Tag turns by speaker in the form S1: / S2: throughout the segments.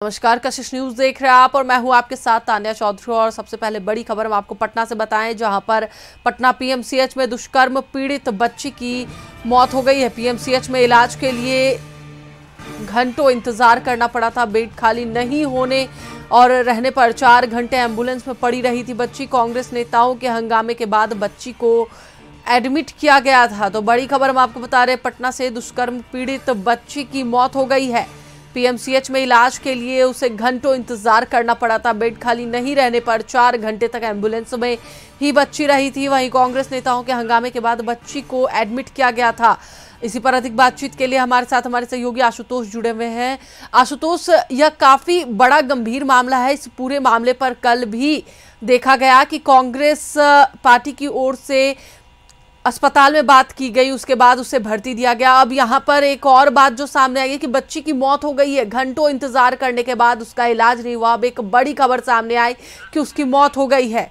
S1: नमस्कार, कशिश न्यूज देख रहे हैं आप और मैं हूं आपके साथ तान्या चौधरी। और सबसे पहले बड़ी खबर हम आपको पटना से बताएं, जहां पर पटना पीएमसीएच में दुष्कर्म पीड़ित बच्ची की मौत हो गई है। पीएमसीएच में इलाज के लिए घंटों इंतजार करना पड़ा था। बेड खाली नहीं होने और रहने पर 4 घंटे एम्बुलेंस में पड़ी रही थी बच्ची। कांग्रेस नेताओं के हंगामे के बाद बच्ची को एडमिट किया गया था। तो बड़ी खबर हम आपको बता रहे हैं, पटना से दुष्कर्म पीड़ित बच्ची की मौत हो गई है। पीएमसीएच में इलाज के लिए उसे घंटों इंतजार करना पड़ा था। बेड खाली नहीं रहने पर 4 घंटे तक एम्बुलेंस में ही बच्ची रही थी। वहीं कांग्रेस नेताओं के हंगामे के बाद बच्ची को एडमिट किया गया था। इसी पर अधिक बातचीत के लिए हमारे साथ हमारे सहयोगी आशुतोष जुड़े हुए हैं। आशुतोष, यह काफी बड़ा गंभीर मामला है। इस पूरे मामले पर कल भी देखा गया कि कांग्रेस पार्टी की ओर से अस्पताल में बात की गई, उसके बाद उसे भर्ती दिया गया। अब यहाँ पर एक और बात जो सामने आई है कि बच्ची की मौत हो गई है। घंटों इंतजार करने के बाद उसका इलाज नहीं हुआ। अब एक बड़ी खबर सामने आई कि उसकी मौत हो गई है।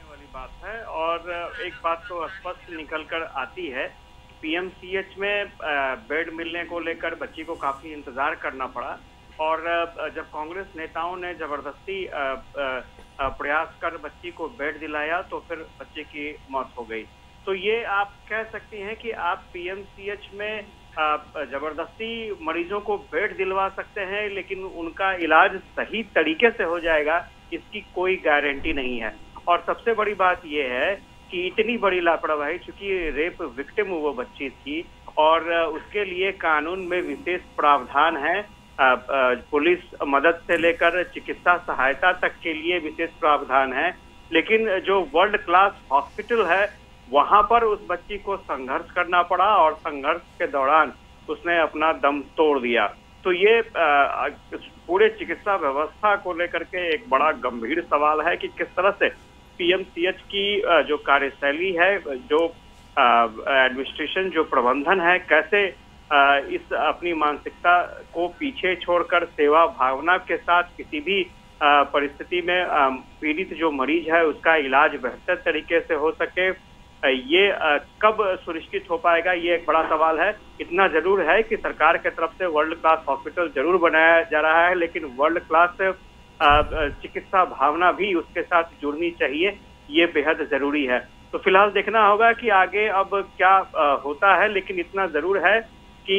S2: वाली बात है और एक बात तो स्पष्ट निकल कर आती है, पीएमसीएच में बेड मिलने को लेकर बच्ची को काफी इंतजार करना पड़ा। और जब कांग्रेस नेताओं ने जबरदस्ती प्रयास कर बच्ची को बेड दिलाया तो फिर बच्चे की मौत हो गई। तो ये आप कह सकती हैं कि आप पीएमसीएच में जबरदस्ती मरीजों को बेड दिलवा सकते हैं, लेकिन उनका इलाज सही तरीके से हो जाएगा इसकी कोई गारंटी नहीं है। और सबसे बड़ी बात यह है कि इतनी बड़ी लापरवाही, चूंकि रेप विक्टिम वो बच्ची थी और उसके लिए कानून में विशेष प्रावधान है। पुलिस मदद से लेकर चिकित्सा सहायता तक के लिए विशेष प्रावधान है, लेकिन जो वर्ल्ड क्लास हॉस्पिटल है वहां पर उस बच्ची को संघर्ष करना पड़ा और संघर्ष के दौरान उसने अपना दम तोड़ दिया। तो ये पूरे चिकित्सा व्यवस्था को लेकर के एक बड़ा गंभीर सवाल है कि किस तरह से पीएमसीएच की जो कार्यशैली है, जो एडमिनिस्ट्रेशन, जो प्रबंधन है, कैसे इस अपनी मानसिकता को पीछे छोड़कर सेवा भावना के साथ किसी भी परिस्थिति में पीड़ित जो मरीज है उसका इलाज बेहतर तरीके से हो सके, ये कब सुनिश्चित हो पाएगा, ये एक बड़ा सवाल है। इतना जरूर है कि सरकार की तरफ से वर्ल्ड क्लास हॉस्पिटल जरूर बनाया जा रहा है, लेकिन वर्ल्ड क्लास चिकित्सा भावना भी उसके साथ जुड़नी चाहिए, ये बेहद जरूरी है। तो फिलहाल देखना होगा कि आगे अब क्या होता है, लेकिन इतना जरूर है कि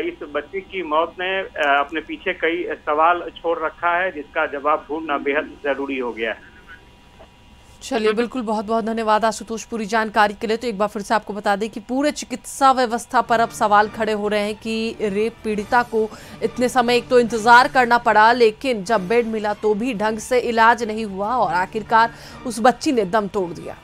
S2: इस बच्ची की मौत ने अपने पीछे कई सवाल छोड़ रखा है, जिसका जवाब ढूंढना बेहद जरूरी हो गया है।
S1: चलिए, बिल्कुल, बहुत बहुत धन्यवाद आशुतोष पूरी जानकारी के लिए। तो एक बार फिर से आपको बता दें कि पूरे चिकित्सा व्यवस्था पर अब सवाल खड़े हो रहे हैं कि रेप पीड़िता को इतने समय एक तो इंतजार करना पड़ा, लेकिन जब बेड मिला तो भी ढंग से इलाज नहीं हुआ और आखिरकार उस बच्ची ने दम तोड़ दिया।